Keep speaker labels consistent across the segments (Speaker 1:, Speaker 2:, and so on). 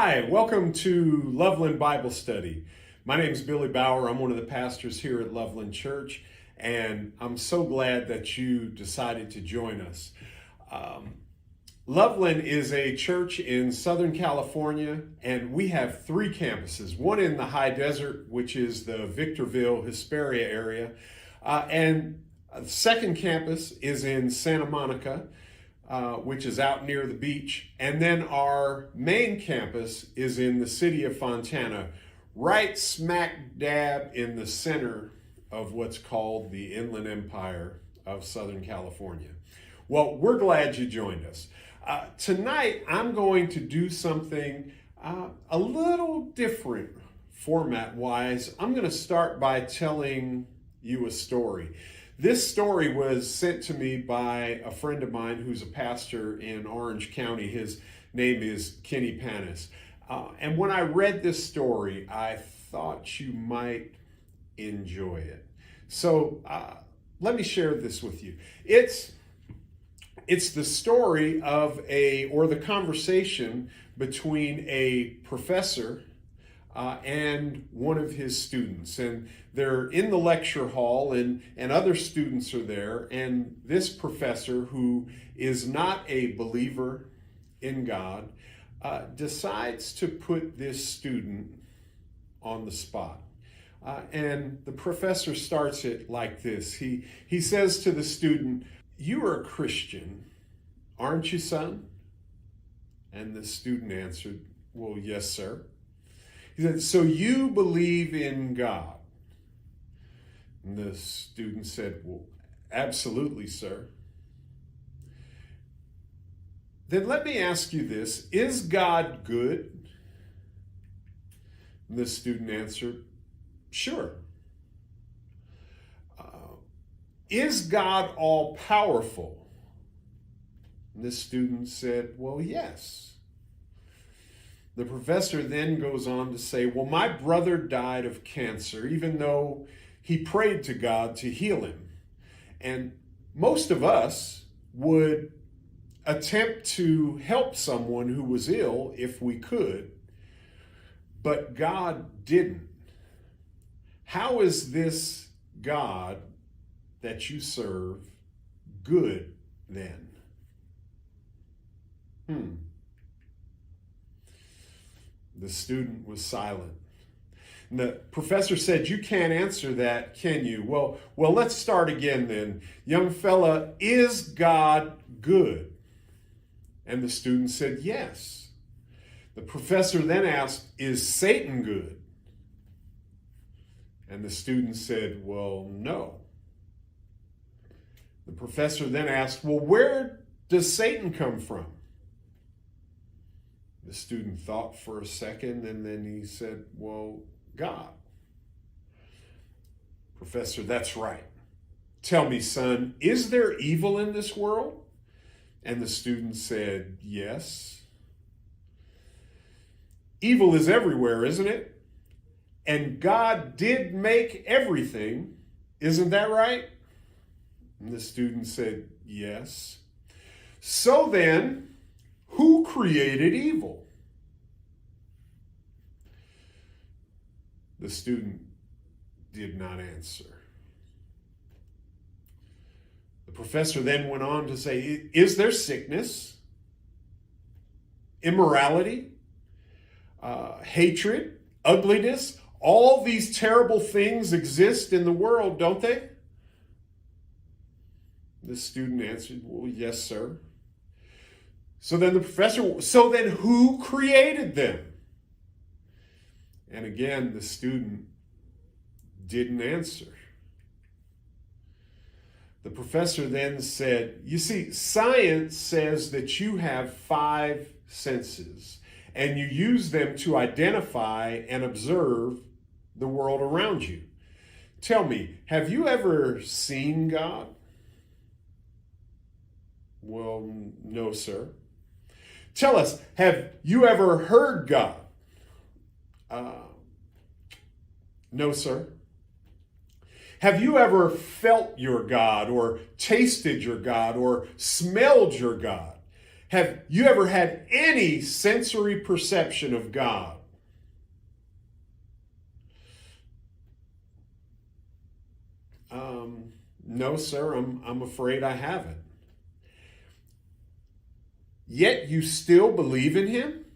Speaker 1: Hi, welcome to Loveland Bible Study. My name is Billy Bauer. I'm one of the pastors here at Loveland Church, and I'm so glad that you decided to join us. Loveland is a church in Southern California, and we have three campuses. One in the high desert, which is the Victorville, Hesperia area, and the second campus is in Santa Monica, which is out near the beach. And then our main campus is in the city of Fontana, right smack dab in the center of what's called the Inland Empire of Southern California. Well, we're glad you joined us. Tonight, I'm going to do something a little different format-wise. I'm going to start by telling you a story. This story was sent to me by a friend of mine who's a pastor in Orange County. His name is Kenny Panis. And when I read this story, I thought you might enjoy it. So let me share this with you. It's the story of the conversation between a professor and one of his students. And they're in the lecture hall and other students are there. And this professor, who is not a believer in God, decides to put this student on the spot. And the professor starts it like this. He says to the student, "You are a Christian, aren't you, son?" And the student answered, "Well, yes, sir." He said, "So you believe in God?" And the student said, "Well, absolutely, sir." "Then let me ask you this, is God good?" And the student answered, "Sure." "Is God all powerful?" And the student said, "Well, yes." The professor then goes on to say, "Well, my brother died of cancer, even though he prayed to God to heal him. And most of us would attempt to help someone who was ill if we could, but God didn't. How is this God that you serve good then?" The student was silent. And the professor said, "You can't answer that, can you?" Well, let's start again then. "Young fella, is God good?" And the student said, "Yes." The professor then asked, "Is Satan good?" And the student said, "Well, no." The professor then asked, "Well, where does Satan come from?" The student thought for a second, and then he said, "Well, God." "Professor, that's right. Tell me, son, is there evil in this world?" And the student said, "Yes." "Evil is everywhere, isn't it? And God did make everything, isn't that right?" And the student said, "Yes." "So then, who created evil?" The student did not answer. The professor then went on to say, "Is there sickness, immorality, hatred, ugliness? All these terrible things exist in the world, don't they?" The student answered, "Well, yes, sir." So then who created them? And again, the student didn't answer. The professor then said, "You see, science says that you have 5 senses, and you use them to identify and observe the world around you. Tell me, have you ever seen God?" "Well, no, sir." "Tell us, have you ever heard God?" "No, sir." "Have you ever felt your God, or tasted your God, or smelled your God? Have you ever had any sensory perception of God? No, sir, I'm afraid I haven't. Yet you still believe in him?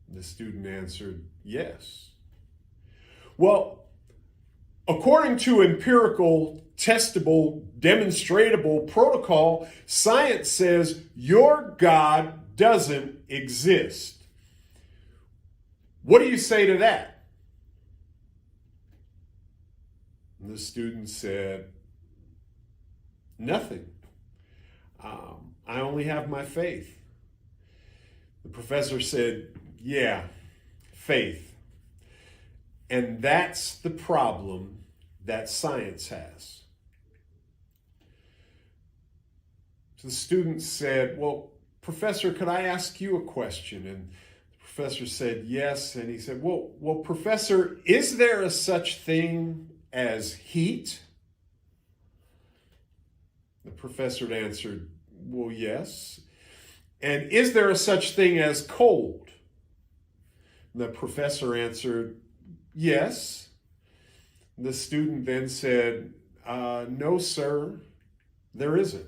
Speaker 1: The student answered, yes. Well, according to empirical, testable, demonstratable protocol, science says your God doesn't exist. What do you say to that? And the student said, nothing. I only have my faith. The professor said, yeah, faith. And that's the problem that science has. So the student said, well, professor, could I ask you a question? And the professor said, yes. And he said, well, professor, is there a such thing as heat? The professor answered, well, yes. And is there a such thing as cold? And the professor answered, yes. The student then said, no, sir, there isn't.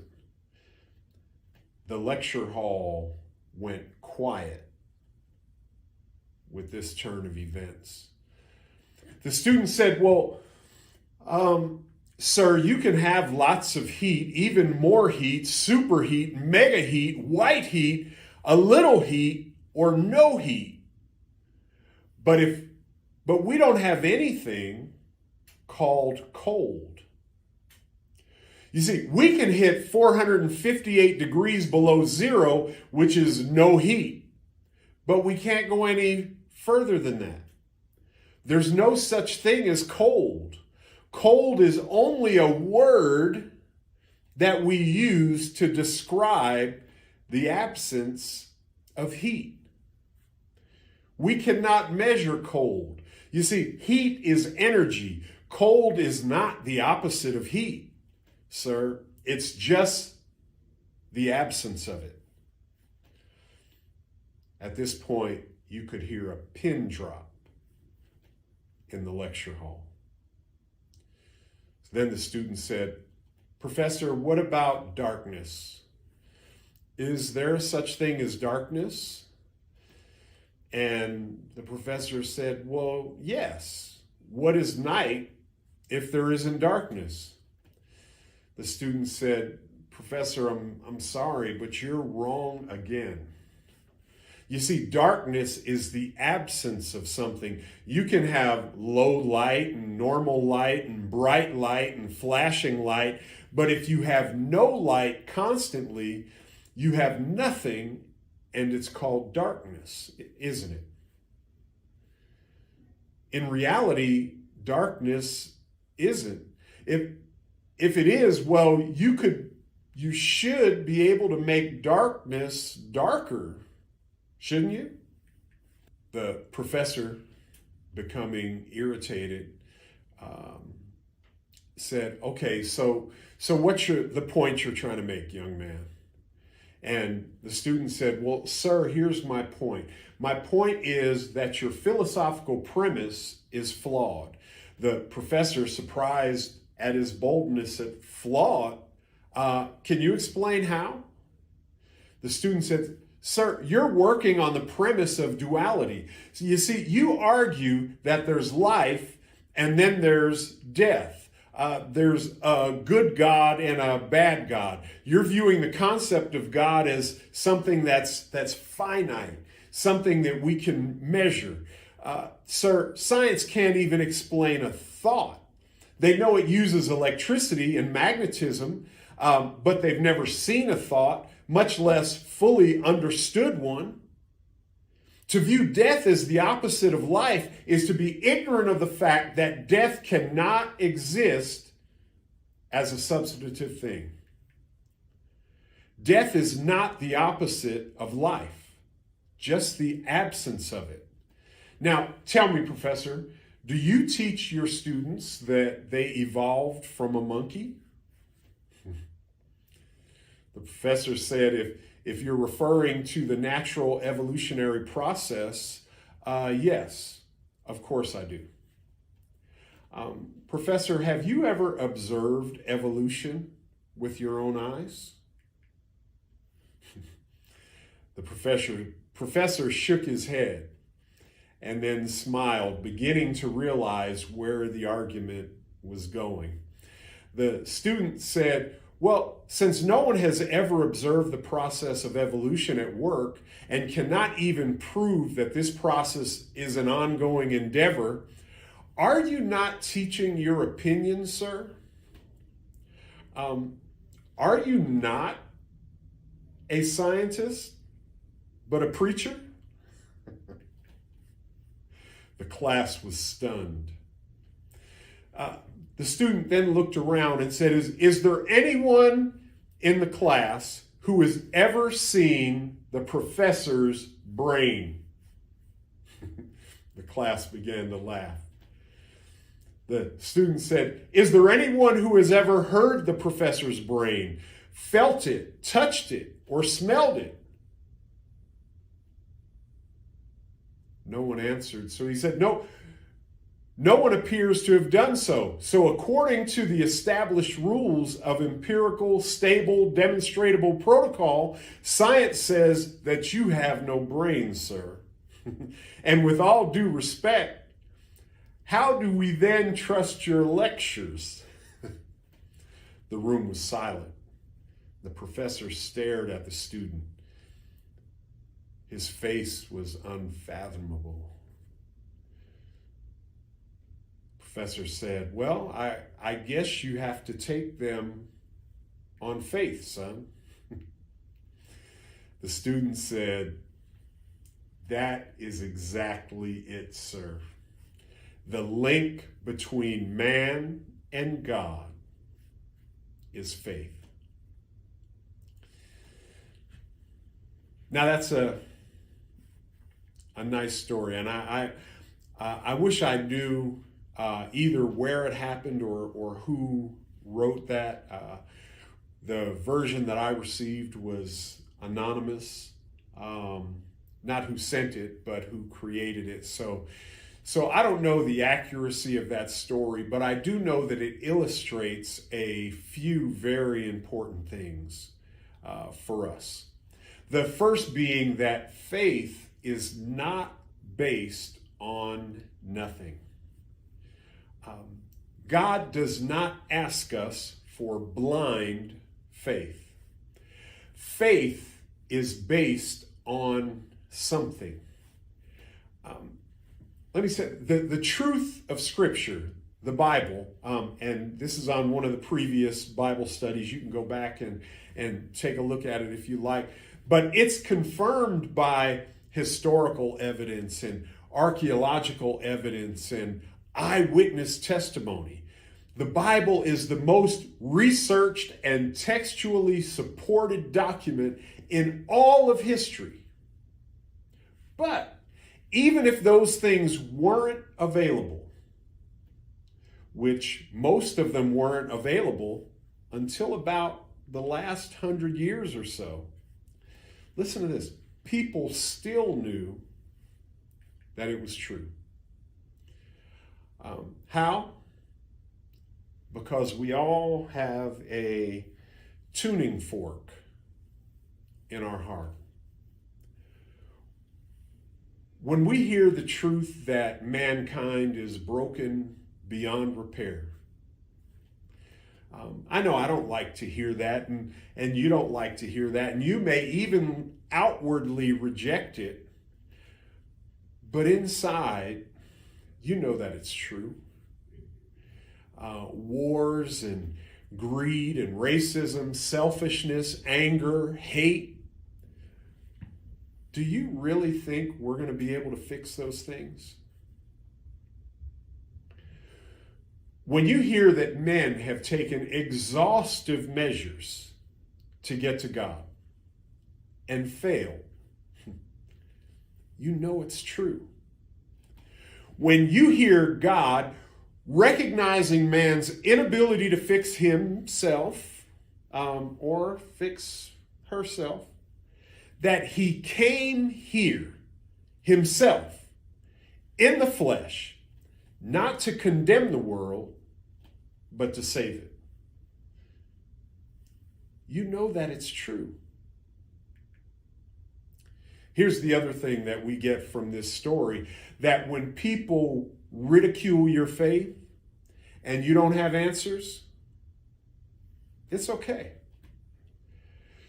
Speaker 1: The lecture hall went quiet with this turn of events. The student said, well, sir, you can have lots of heat, even more heat, superheat, mega heat, white heat, a little heat, or no heat. But we don't have anything called cold. You see, we can hit 458 degrees below zero, which is no heat, but we can't go any further than that. There's no such thing as cold. Cold is only a word that we use to describe the absence of heat. We cannot measure cold. You see, heat is energy. Cold is not the opposite of heat, sir. It's just the absence of it. At this point, you could hear a pin drop in the lecture hall. Then the student said, Professor, what about darkness? Is there such thing as darkness? And the professor said, well, yes. What is night if there isn't darkness? The student said, Professor, I'm sorry, but you're wrong again. You see, darkness is the absence of something. You can have low light and normal light and bright light and flashing light, but if you have no light constantly, you have nothing, and it's called darkness, isn't it? In reality, darkness isn't. If it is, well, you should be able to make darkness darker, shouldn't you? The professor, becoming irritated, said, okay, so what's the point you're trying to make, young man? And the student said, well, sir, here's my point. My point is that your philosophical premise is flawed. The professor, surprised at his boldness, said, flawed? Can you explain how? The student said, sir, you're working on the premise of duality. So you see, you argue that there's life and then there's death. There's a good God and a bad God. You're viewing the concept of God as something that's finite, something that we can measure. Sir, science can't even explain a thought. They know it uses electricity and magnetism, but they've never seen a thought, much less fully understood one. To view death as the opposite of life is to be ignorant of the fact that death cannot exist as a substantive thing. Death is not the opposite of life, just the absence of it. Now, tell me, Professor, do you teach your students that they evolved from a monkey? The Professor said, if you're referring to the natural evolutionary process, yes, of course I do. Professor, have you ever observed evolution with your own eyes? The professor shook his head and then smiled, beginning to realize where the argument was going. The student said, well, since no one has ever observed the process of evolution at work and cannot even prove that this process is an ongoing endeavor, are you not teaching your opinion, sir? Are you not a scientist, but a preacher? The class was stunned. The student then looked around and said, is there anyone in the class who has ever seen the professor's brain? The class began to laugh. The student said, is there anyone who has ever heard the professor's brain, felt it, touched it, or smelled it? No one answered. So he said, no one appears to have done so. So according to the established rules of empirical, stable, demonstratable protocol, science says that you have no brain, sir. And with all due respect, how do we then trust your lectures? The room was silent. The professor stared at the student. His face was unfathomable. Professor said, well, I guess you have to take them on faith, son. The student said, that is exactly it, sir. The link between man and God is faith. Now that's a nice story, and I wish I knew either where it happened or who wrote that. The version that I received was anonymous, not who sent it, but who created it. So I don't know the accuracy of that story, but I do know that it illustrates a few very important things for us. The first being that faith is not based on nothing. God does not ask us for blind faith. Faith is based on something. Let me say, the truth of Scripture, the Bible, and this is on one of the previous Bible studies. You can go back and take a look at it if you like. But it's confirmed by historical evidence and archaeological evidence and eyewitness testimony. The Bible is the most researched and textually supported document in all of history. But even if those things weren't available, which most of them weren't available until about the last 100 years or so, listen to this. People still knew that it was true. How? Because we all have a tuning fork in our heart. When we hear the truth that mankind is broken beyond repair, I know I don't like to hear that, and you don't like to hear that, and you may even outwardly reject it, but inside, you know that it's true. Wars and greed and racism, selfishness, anger, hate. Do you really think we're going to be able to fix those things? When you hear that men have taken exhaustive measures to get to God and failed, you know it's true. When you hear God recognizing man's inability to fix himself or fix herself, that he came here himself in the flesh, not to condemn the world, but to save it. You know that it's true. Here's the other thing that we get from this story, that when people ridicule your faith and you don't have answers, it's okay.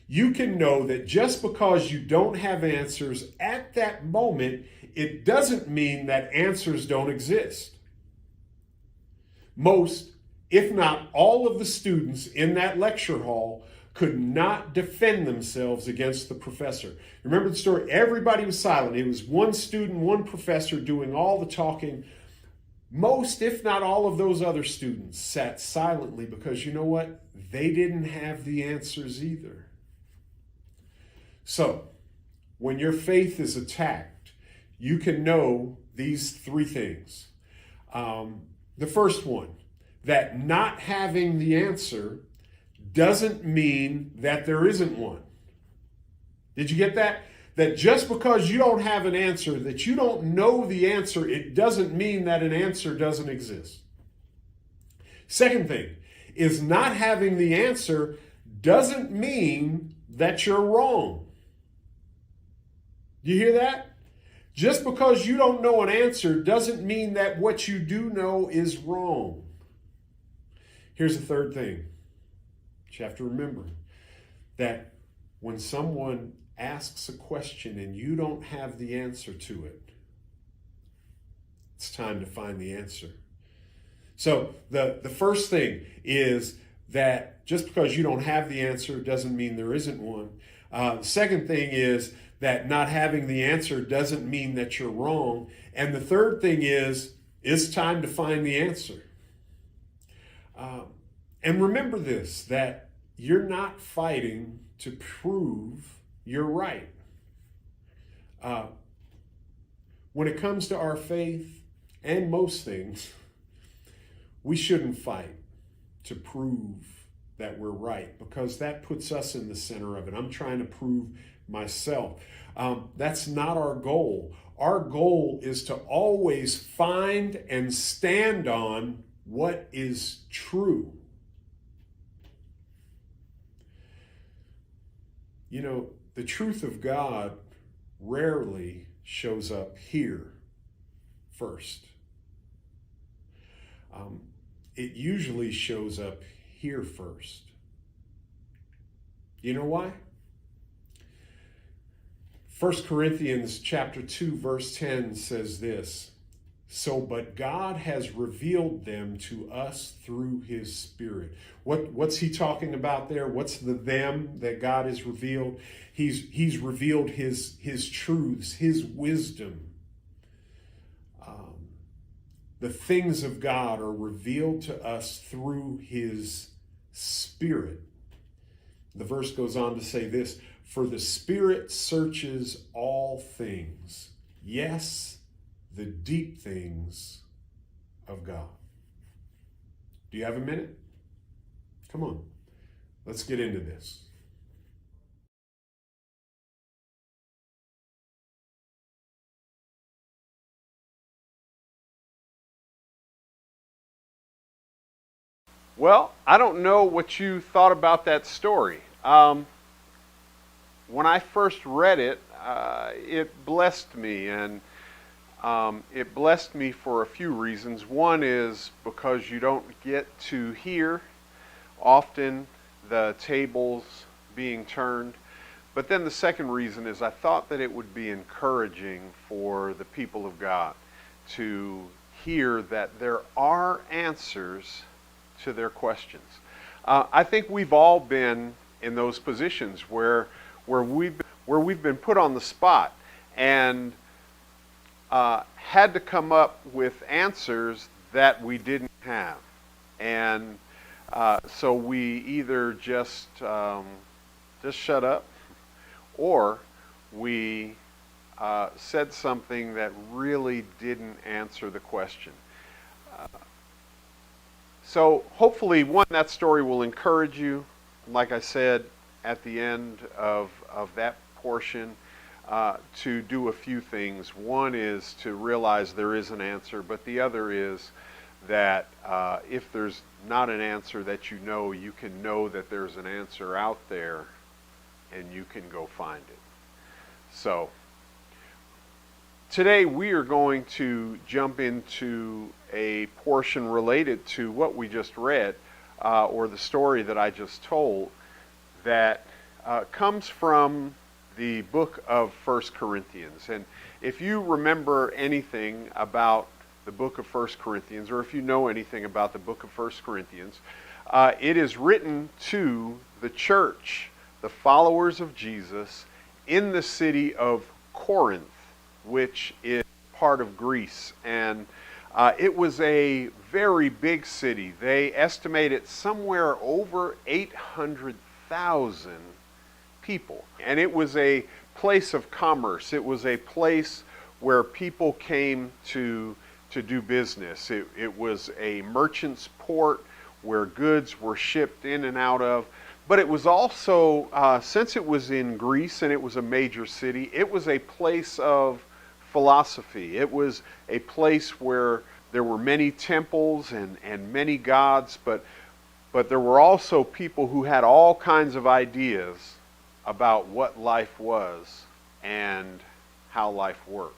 Speaker 1: You can know that just because you don't have answers at that moment, it doesn't mean that answers don't exist. Most, if not all of the students in that lecture hall could not defend themselves against the professor. Remember the story? Everybody was silent. It was one student, one professor doing all the talking. Most, if not all of those other students sat silently because you know what? They didn't have the answers either. So, when your faith is attacked, you can know these three things. The first one, that not having the answer doesn't mean that there isn't one. Did you get that? That just because you don't have an answer, that you don't know the answer, it doesn't mean that an answer doesn't exist. Second thing is, not having the answer doesn't mean that you're wrong. Do you hear that? Just because you don't know an answer doesn't mean that what you do know is wrong. Here's the third thing. You have to remember that when someone asks a question and you don't have the answer to it, it's time to find the answer. So the first thing is that just because you don't have the answer doesn't mean there isn't one. The second thing is that not having the answer doesn't mean that you're wrong. And the third thing is, it's time to find the answer. And remember this, that you're not fighting to prove you're right. When it comes to our faith and most things, we shouldn't fight to prove that we're right, because that puts us in the center of it. I'm trying to prove myself. That's not our goal. Our goal is to always find and stand on what is true. You know, the truth of God rarely shows up here first. It usually shows up here first. You know why? 1 Corinthians chapter 2, verse 10 says this, "So, but God has revealed them to us through his Spirit." What's he talking about there? What's the them that God has revealed? He's revealed his truths, his wisdom. The things of God are revealed to us through his Spirit. The verse goes on to say this, "For the Spirit searches all things, yes, the deep things of God." Do you have a minute? Come on, let's get into this. Well, I don't know what you thought about that story. When I first read it, it blessed me, and it blessed me for a few reasons. One is because you don't get to hear often the tables being turned. But then the second reason is I thought that it would be encouraging for the people of God to hear that there are answers to their questions. I think we've all been in those positions where we've been put on the spot and had to come up with answers that we didn't have, and so we either just shut up, or we said something that really didn't answer the question. So hopefully, one, that story will encourage you. Like I said, at the end of that portion to do a few things. One is to realize there is an answer, but the other is that if there's not an answer that you can know that there's an answer out there and you can go find it. So today we are going to jump into a portion related to what we just read, or the story that I just told, that comes from the book of 1 Corinthians. And if you remember anything about the book of 1 Corinthians, or if you know anything about the book of 1 Corinthians, it is written to the church, the followers of Jesus, in the city of Corinth, which is part of Greece. And it was a very big city. They estimate it somewhere over 800,000 people. And it was a place of commerce. It was a place where people came to do business. It was a merchant's port where goods were shipped in and out of. But it was also, since it was in Greece and it was a major city, it was a place of philosophy. It was a place where there were many temples and many gods, but there were also people who had all kinds of ideas about what life was and how life worked.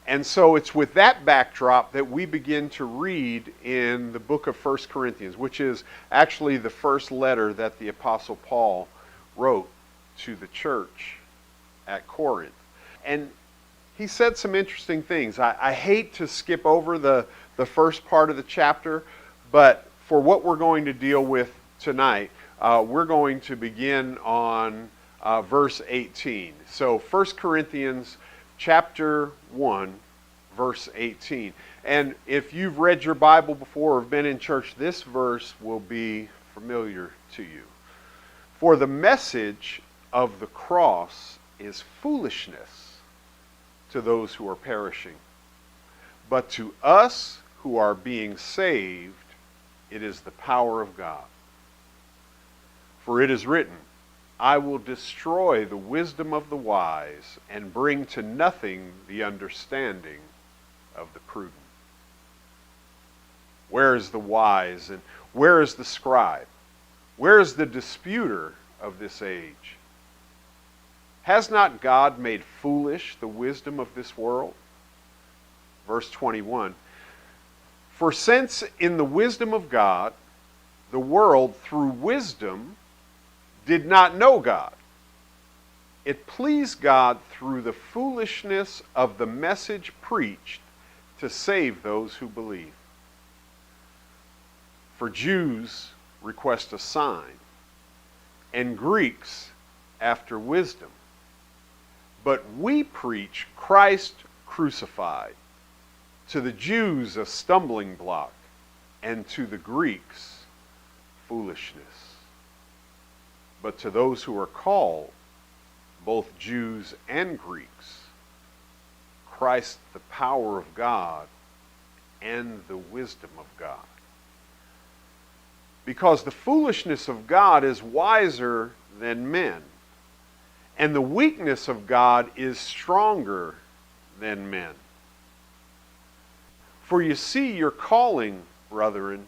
Speaker 1: And so it's with that backdrop that we begin to read in the book of 1 Corinthians, which is actually the first letter that the Apostle Paul wrote to the church at Corinth. And he said some interesting things. I hate to skip over the first part of the chapter, but for what we're going to deal with tonight, we're going to begin on verse 18. So 1 Corinthians chapter 1, verse 18. And if you've read your Bible before or have been in church, this verse will be familiar to you. For the message of the cross is foolishness to those who are perishing, but to us who are being saved, it is the power of God. For it is written, I will destroy the wisdom of the wise and bring to nothing the understanding of the prudent. Where is the wise and where is the scribe? Where is the disputer of this age? Has not God made foolish the wisdom of this world? Verse 21. For since in the wisdom of God, the world through wisdom did not know God, it pleased God through the foolishness of the message preached to save those who believe. For Jews request a sign, and Greeks after wisdom. But we preach Christ crucified, to the Jews a stumbling block, and to the Greeks foolishness. But to those who are called, both Jews and Greeks, Christ the power of God and the wisdom of God. Because the foolishness of God is wiser than men, and the weakness of God is stronger than men. For you see your calling, brethren,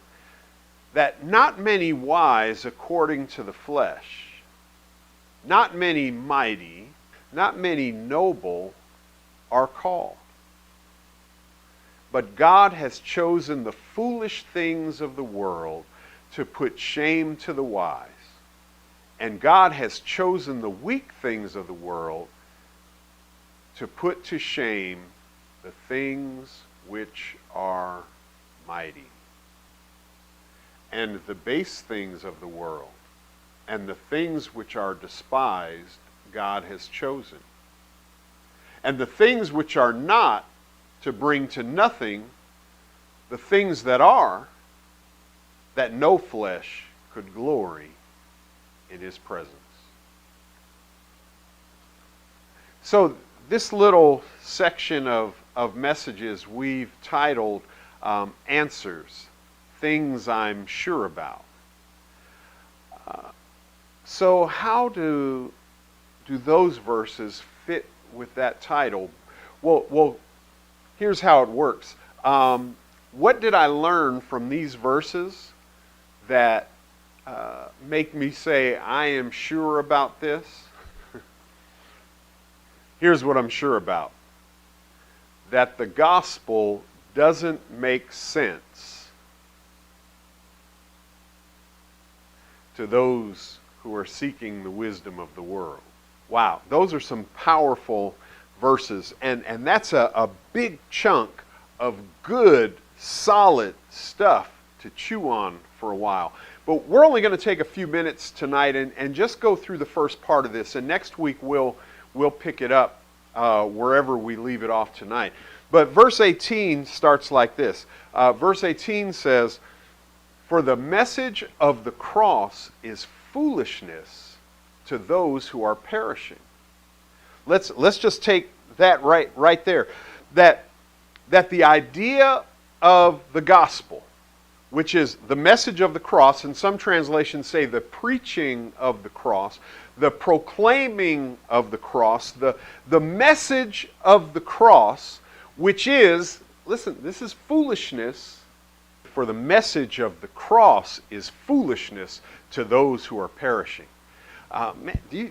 Speaker 1: that not many wise according to the flesh, not many mighty, not many noble are called. But God has chosen the foolish things of the world to put shame to the wise. And God has chosen the weak things of the world to put to shame the things which are mighty. And the base things of the world, and the things which are despised, God has chosen. And the things which are not, to bring to nothing the things that are, that no flesh could glory in his presence. So this little section of messages we've titled Answers, Things I'm Sure About. So how do those verses fit with that title? Well, here's how it works. What did I learn from these verses that make me say, I am sure about this? Here's what I'm sure about. That the gospel doesn't make sense to those who are seeking the wisdom of the world. Wow, those are some powerful verses, and that's a big chunk of good, solid stuff to chew on for a while. But we're only going to take a few minutes tonight and just go through the first part of this, and next week we'll pick it up wherever we leave it off tonight. But verse 18 starts like this. Verse 18 says, "For the message of the cross is foolishness to those who are perishing." Let's just take that right there. That the idea of the gospel, which is the message of the cross, and some translations say the preaching of the cross, the proclaiming of the cross, the message of the cross, which is, listen, this is foolishness. For the message of the cross is foolishness to those who are perishing. Man, do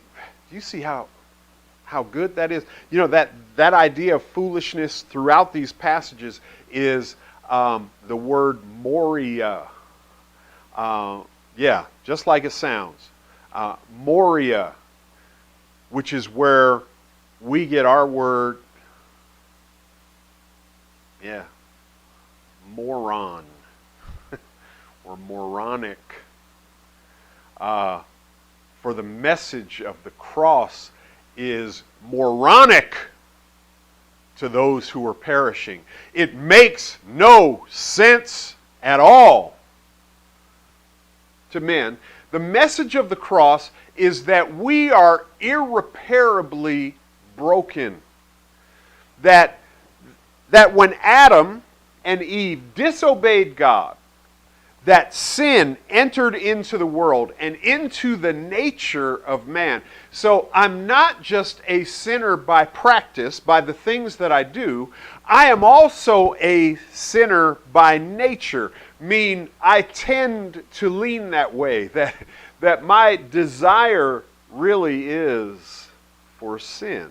Speaker 1: you see how good that is? You know, that idea of foolishness throughout these passages is the word moria. Yeah, just like it sounds. Moria, which is where we get our word, moron or moronic. For the message of the cross is moronic to those who are perishing. It makes no sense at all to men. The message of the cross is that we are irreparably broken. That when Adam and Eve disobeyed God, that sin entered into the world and into the nature of man. So I'm not just a sinner by practice, by the things that I do. I am also a sinner by nature, meaning I tend to lean that way, that my desire really is for sin,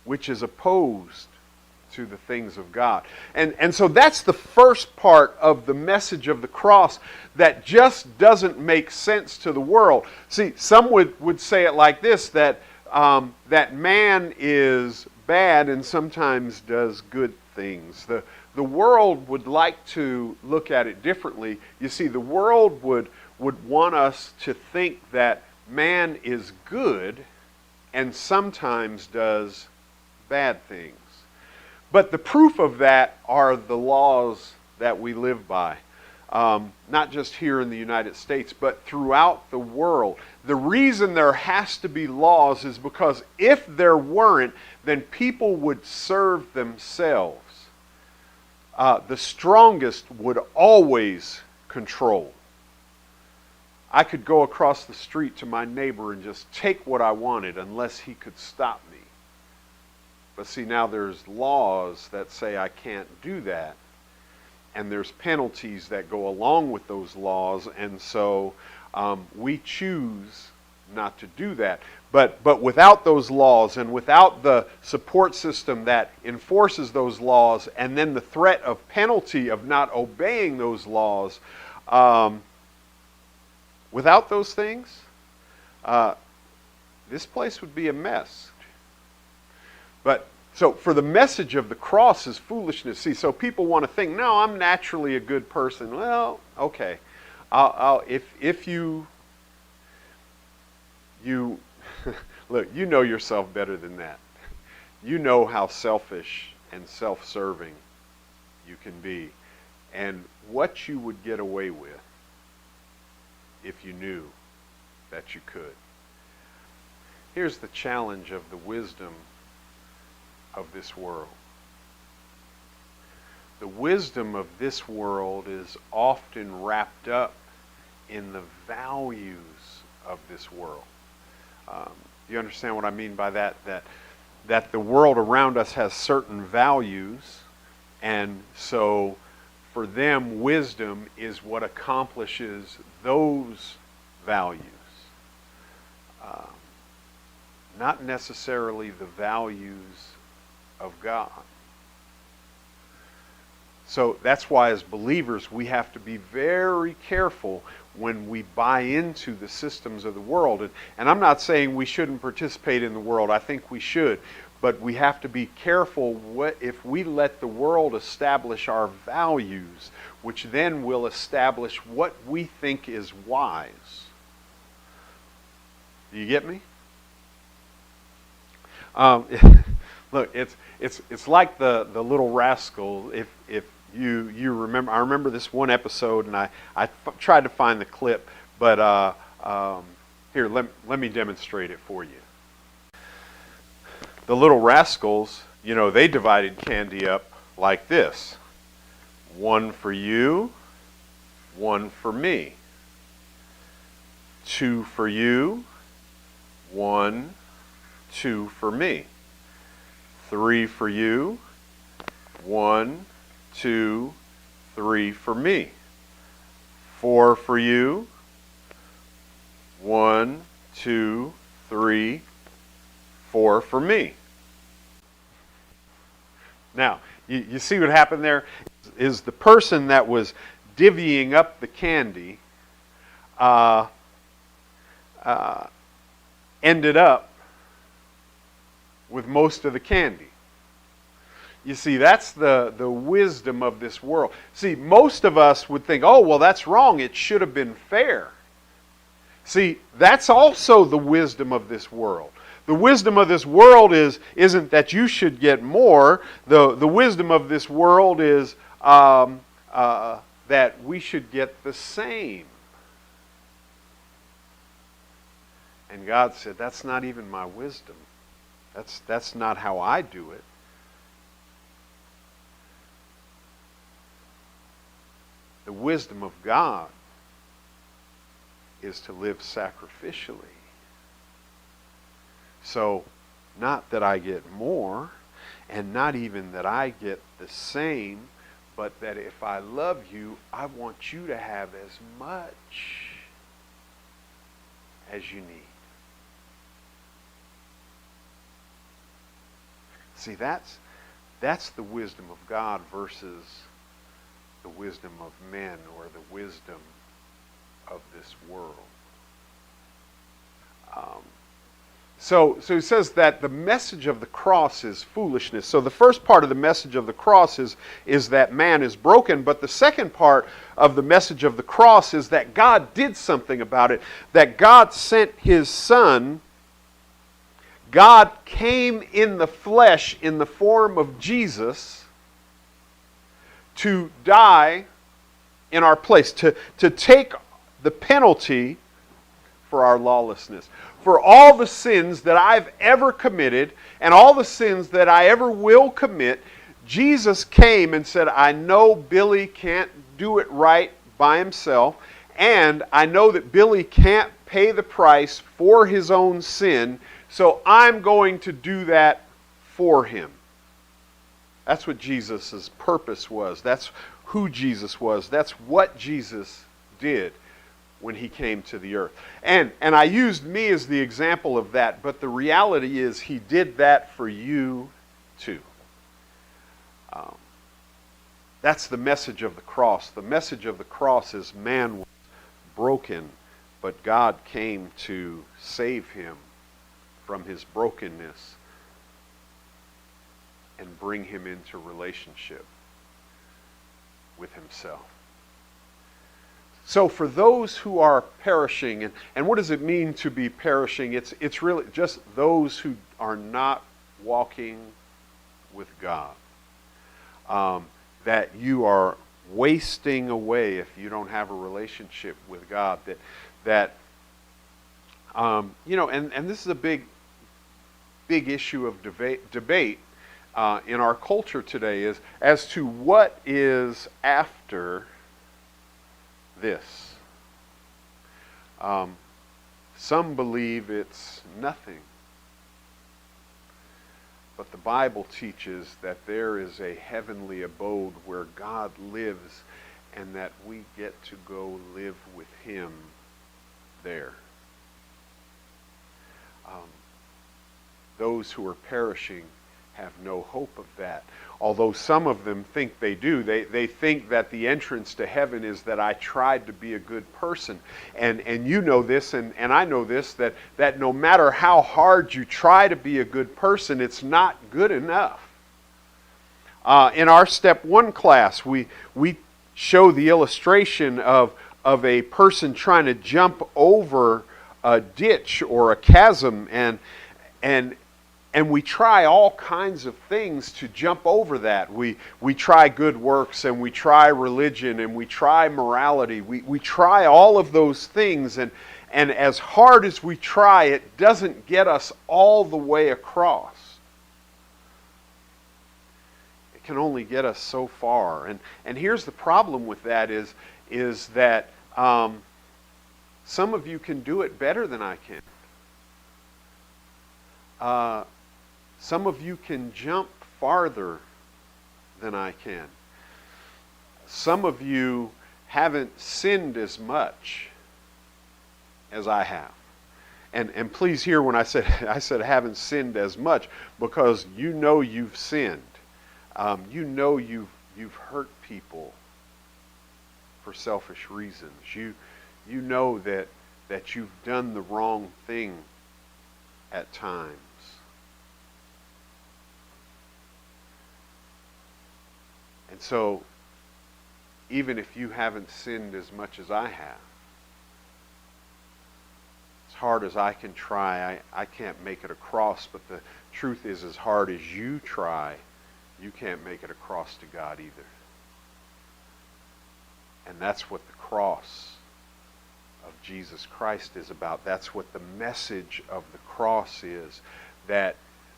Speaker 1: which is opposed to the things of God. And so that's the first part of the message of the cross that just doesn't make sense to the world. See, some would say it like this, that man is bad and sometimes does good things. The world would like to look at it differently. You see, the world would want us to think that man is good and sometimes does bad things. But the proof of that are the laws that we live by. Not just here in the United States, but throughout the world. The reason there has to be laws is because if there weren't, then people would serve themselves. The strongest would always control. I could go across the street to my neighbor and just take what I wanted unless he could stop me. But see, now there's laws that say I can't do that. And there's penalties that go along with those laws. And so we choose not to do that. But without those laws and without the support system that enforces those laws and then the threat of penalty of not obeying those laws, without those things, this place would be a mess. But so for the message of the cross is foolishness. See, so people want to think, no, I'm naturally a good person. Well, okay, if you look, you know yourself better than that. You know how selfish and self-serving you can be, and what you would get away with if you knew that you could. Here's the challenge of the wisdom of this world. The wisdom of this world is often wrapped up in the values of this world. Do you understand what I mean by that? That the world around us has certain values, and so for them, wisdom is what accomplishes those values. Not necessarily the values of God. So that's why as believers we have to be very careful when we buy into the systems of the world. And I'm not saying we shouldn't participate in the world. I think we should. But we have to be careful if we let the world establish our values, which then will establish what we think is wise. Do you get me? Look, it's like the Little Rascal. If you remember, I remember this one episode, and I tried to find the clip, but here, let me demonstrate it for you. The Little Rascals, they divided candy up like this: one for you, one for me. Two for you, one, two for me. Three for you, one, two, three for me. Four for you, one, two, three, four for me. Now, you see what happened there? Is the person that was divvying up the candy ended up with most of the candy. You see, that's the wisdom of this world. See, most of us would think, oh, well, that's wrong. It should have been fair. See, that's also the wisdom of this world. The wisdom of this world isn't that you should get more. The wisdom of this world is that we should get the same. And God said, that's not even my wisdom. That's not how I do it. The wisdom of God is to live sacrificially. So, not that I get more, and not even that I get the same, but that if I love you, I want you to have as much as you need. See, that's the wisdom of God versus the wisdom of men or the wisdom of this world. So he says that the message of the cross is foolishness. So the first part of the message of the cross is that man is broken, but the second part of the message of the cross is that God did something about it, that God sent His Son. God came in the flesh in the form of Jesus to die in our place, to take the penalty for our lawlessness. For all the sins that I've ever committed and all the sins that I ever will commit, Jesus came and said, I know Billy can't do it right by himself, and I know that Billy can't pay the price for his own sin, so I'm going to do that for him. That's what Jesus' purpose was. That's who Jesus was. That's what Jesus did when He came to the earth. And I used me as the example of that, but the reality is He did that for you too. That's the message of the cross. The message of the cross is man was broken, but God came to save him from his brokenness and bring him into relationship with Himself. So for those who are perishing, and what does it mean to be perishing? It's really just those who are not walking with God. That you are wasting away if you don't have a relationship with God. And this is a big issue of debate in our culture today, is as to what is after this. Some believe it's nothing. But the Bible teaches that there is a heavenly abode where God lives and that we get to go live with Him there. Those who are perishing have no hope of that. Although some of them think they do. They think that the entrance to heaven is that I tried to be a good person. And you know this, and I know this, that no matter how hard you try to be a good person, it's not good enough. In our Step 1 class, we show the illustration of a person trying to jump over a ditch or a chasm, and we try all kinds of things to jump over that. We try good works, and we try religion, and we try morality. We try all of those things, and as hard as we try, it doesn't get us all the way across. It can only get us so far. And here's the problem with that is that some of you can do it better than I can. Some of you can jump farther than I can. Some of you haven't sinned as much as I have. And please hear when I said haven't sinned as much, because you know you've sinned. You know you've hurt people for selfish reasons. You know that you've done the wrong thing at times. And so, even if you haven't sinned as much as I have, as hard as I can try, I can't make it across. But the truth is, as hard as you try, you can't make it across to God either. And that's what the cross of Jesus Christ is about. That's what the message of the cross is. That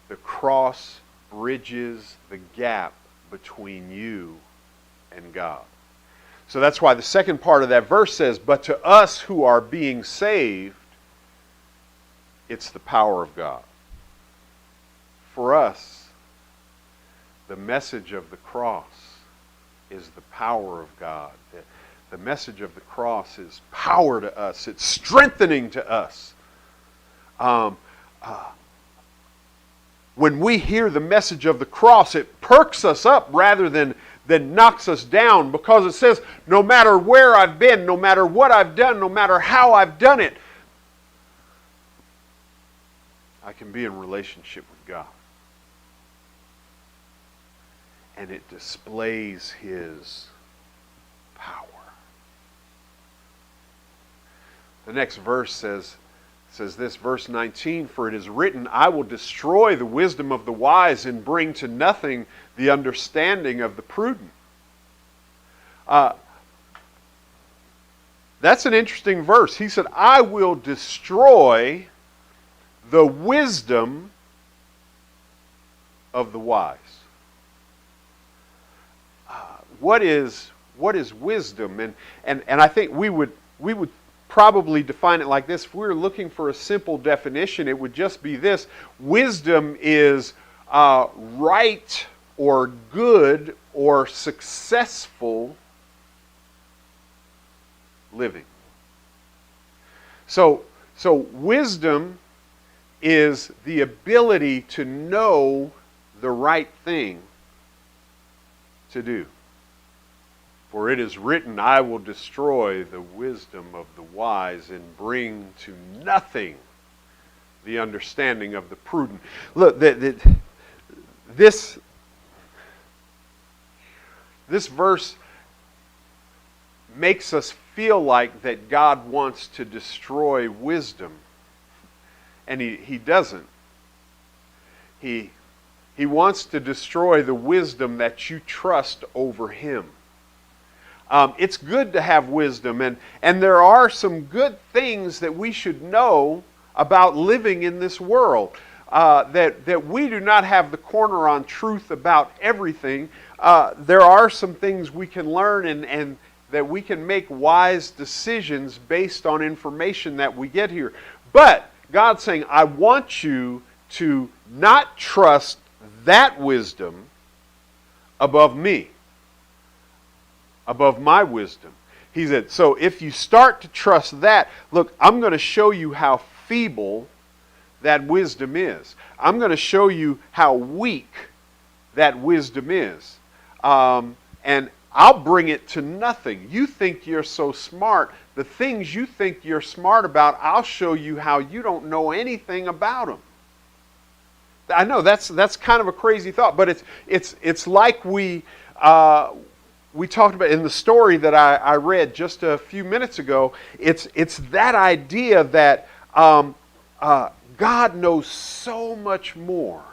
Speaker 1: the cross bridges the gap between you and God. So that's why the second part of that verse says, but to us who are being saved, it's the power of God. For us, the message of the cross is the power of God. The message of the cross is power to us. It's strengthening to us. When we hear the message of the cross, it perks us up rather than knocks us down, because it says, no matter where I've been, no matter what I've done, no matter how I've done it, I can be in relationship with God. And it displays His power. The next verse says this, verse 19, for it is written, I will destroy the wisdom of the wise and bring to nothing the understanding of the prudent. That's an interesting verse. He said, I will destroy the wisdom of the wise. What is wisdom? And I think we would probably define it like this. If we were looking for a simple definition, it would just be this. Wisdom is right or good or successful living. So wisdom is the ability to know the right thing to do. For it is written, I will destroy the wisdom of the wise and bring to nothing the understanding of the prudent. Look, this verse makes us feel like that God wants to destroy wisdom. And he doesn't. He wants to destroy the wisdom that you trust over Him. It's good to have wisdom, and there are some good things that we should know about living in this world. That we do not have the corner on truth about everything. There are some things we can learn and that we can make wise decisions based on information that we get here.
Speaker 2: But God's saying, I want you to not trust that wisdom above me, above my wisdom. He said, so if you start to trust that, look, I'm going to show you how feeble that wisdom is. I'm going to show you how weak that wisdom is. And I'll bring it to nothing. You think you're so smart. The things you think you're smart about, I'll show you how you don't know anything about them. I know that's kind of a crazy thought, but it's like we talked about in the story that I read just a few minutes ago. It's that idea that God knows so much more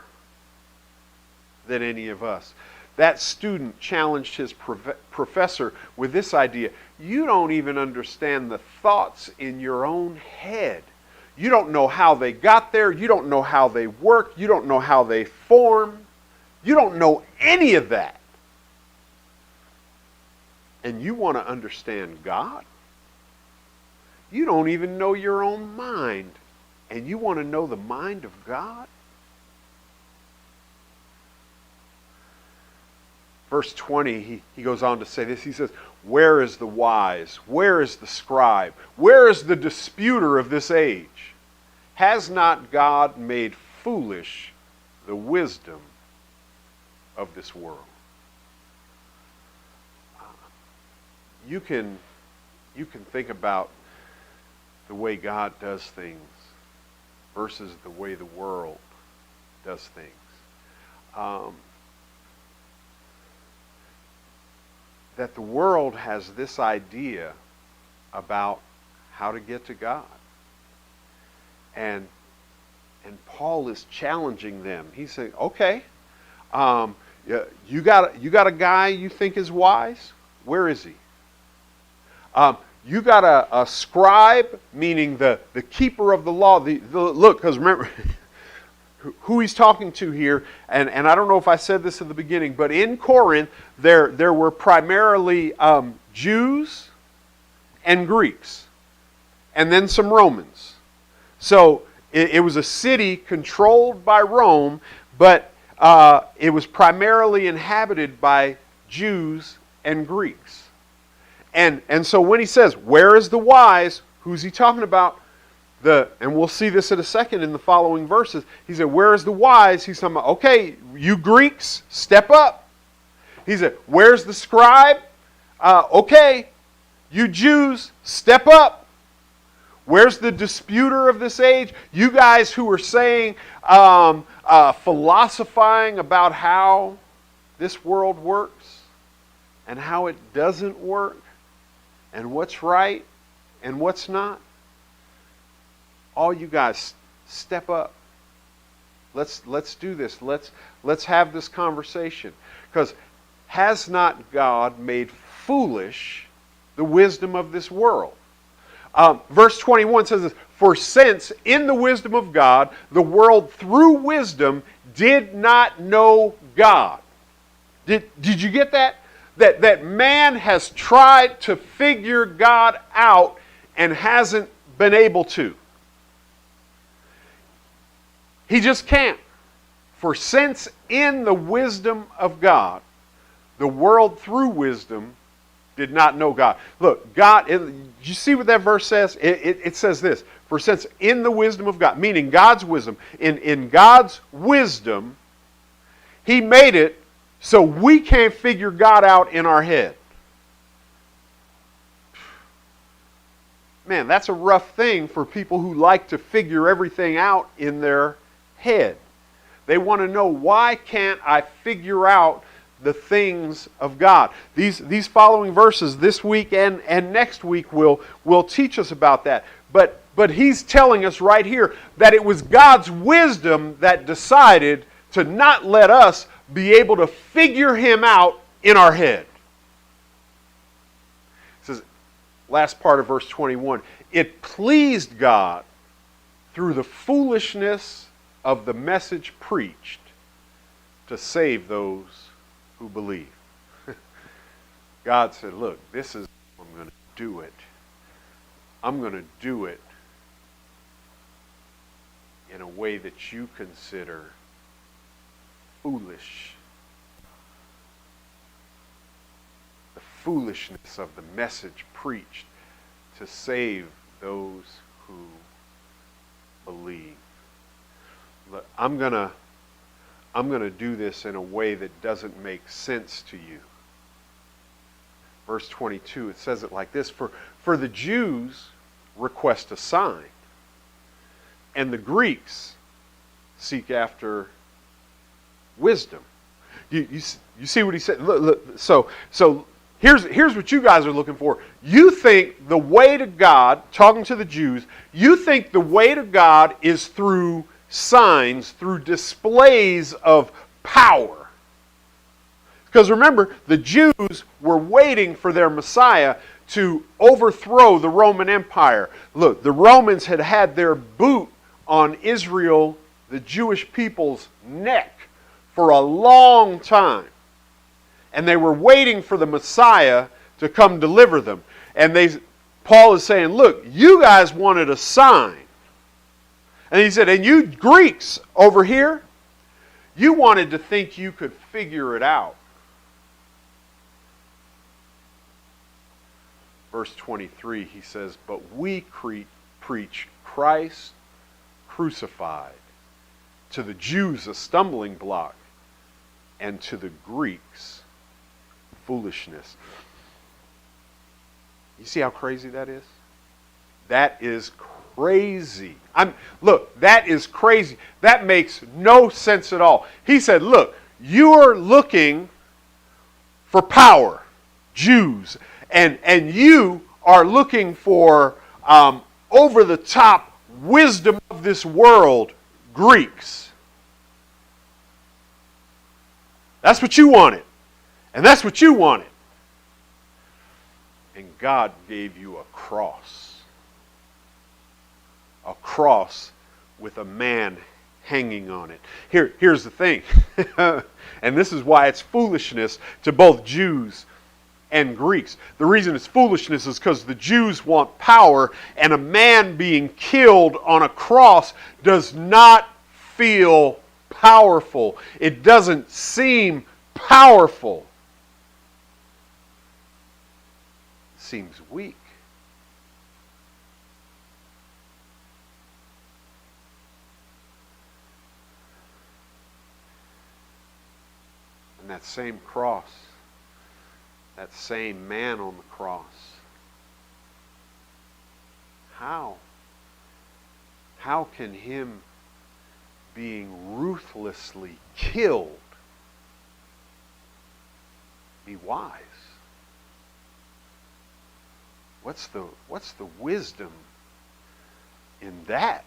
Speaker 2: than any of us. That student challenged his professor with this idea. You don't even understand the thoughts in your own head. You don't know how they got there. You don't know how they work. You don't know how they form. You don't know any of that. And you want to understand God? You don't even know your own mind. And you want to know the mind of God? Verse 20, he goes on to say this. He says, where is the wise? Where is the scribe? Where is the disputer of this age? Has not God made foolish the wisdom of this world? You can think about the way God does things versus the way the world does things. That the world has this idea about how to get to God. And Paul is challenging them. He's saying, okay, you got a guy you think is wise? Where is he? You got a scribe, meaning the keeper of the law. Look, because remember, who he's talking to here, and I don't know if I said this at the beginning, but in Corinth, there were primarily Jews and Greeks, and then some Romans. So it was a city controlled by Rome, but it was primarily inhabited by Jews and Greeks. And so when he says, where is the wise, who's he talking about? And we'll see this in a second in the following verses. He said, where is the wise? He's talking about, okay, you Greeks, step up. He said, where's the scribe? Okay, you Jews, step up. Where's the disputer of this age? You guys who are saying, philosophizing about how this world works and how it doesn't work and what's right and what's not. All you guys, step up. Let's do this. Let's have this conversation. Because has not God made foolish the wisdom of this world? Verse 21 says this, for since in the wisdom of God, the world through wisdom did not know God. Did you get that? That man has tried to figure God out and hasn't been able to. He just can't. For since in the wisdom of God, the world through wisdom did not know God. Look, God, you see what that verse says? It says this, for since in the wisdom of God, meaning God's wisdom, in God's wisdom, He made it so we can't figure God out in our head. Man, that's a rough thing for people who like to figure everything out in their head. They want to know, why can't I figure out the things of God? These following verses this week and next week will teach us about that. But he's telling us right here that it was God's wisdom that decided to not let us be able to figure Him out in our head. It says, last part of verse 21, it pleased God through the foolishness of the message preached to save those who believe. God said, look, this is, I'm going to do it. I'm going to do it way that you consider foolish. The foolishness of the message preached to save those who believe. Look, I'm gonna do this in a way that doesn't make sense to you. Verse 22, it says it like this: For the Jews request a sign, and the Greeks seek after wisdom. You see what he said? Look, so here's what you guys are looking for. You think the way to God, talking to the Jews, you think the way to God is through signs, through displays of power. Because remember, the Jews were waiting for their Messiah to overthrow the Roman Empire. Look, the Romans had had their boot on Israel, the Jewish people's neck, for a long time. And they were waiting for the Messiah to come deliver them. And Paul is saying, look, you guys wanted a sign. And he said, and you Greeks over here, you wanted to think you could figure it out. Verse 23, he says, but we preach Christ crucified, to the Jews a stumbling block, and to the Greeks foolishness. You see how crazy that is? That is crazy. Look, that is crazy. That makes no sense at all. He said, look, you're looking for power, Jews, and you are looking for over-the-top wisdom of this world, Greeks. That's what you wanted. And that's what you wanted. And God gave you a cross. A cross with a man hanging on it. Here's the thing. And this is why it's foolishness to both Jews and Greeks. The reason it's foolishness is because the Jews want power, and a man being killed on a cross does not feel powerful. It doesn't seem powerful. It seems weak. And that same cross, that same man on the cross, how can him being ruthlessly killed be wise? What's the wisdom in that?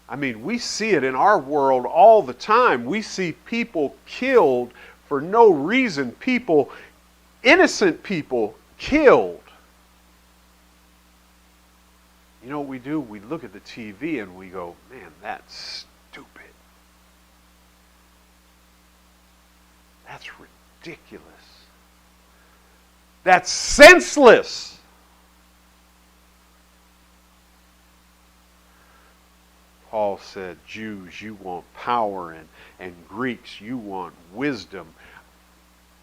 Speaker 2: I mean, we see it in our world all the time. We see people killed for no reason. People, innocent people, killed. You know what we do? We look at the TV and we go, man, that's stupid. That's ridiculous. That's senseless. Paul said, Jews, you want power, and Greeks, you want wisdom.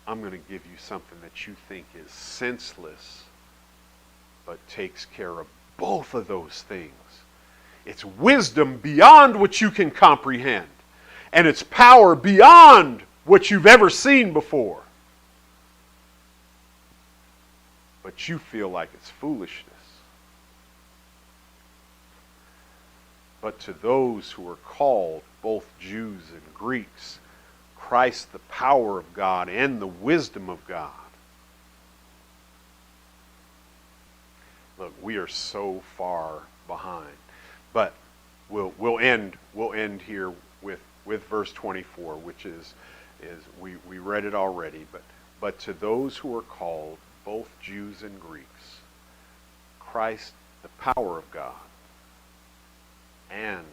Speaker 2: I'm going to give you something that you think is senseless, but takes care of both of those things. It's wisdom beyond what you can comprehend, and it's power beyond what you've ever seen before. But you feel like it's foolishness. But to those who are called, both Jews and Greeks, Christ, the power of God and the wisdom of God. Look, we are so far behind. But we'll end here with verse 24, which is we read it already. But to those who are called, both Jews and Greeks, Christ, the power of God, and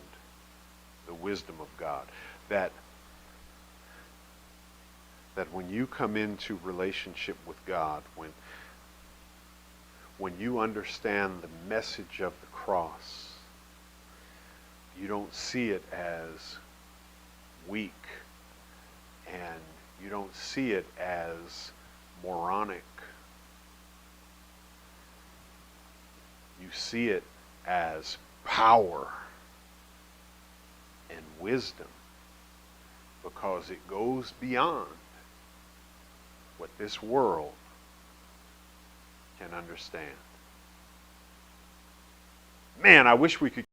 Speaker 2: the wisdom of God. That when you come into relationship with God, when you understand the message of the cross, You don't see it as weak, and you don't see it as moronic. You see it as power and wisdom, because it goes beyond what this world can understand. Man, I wish we could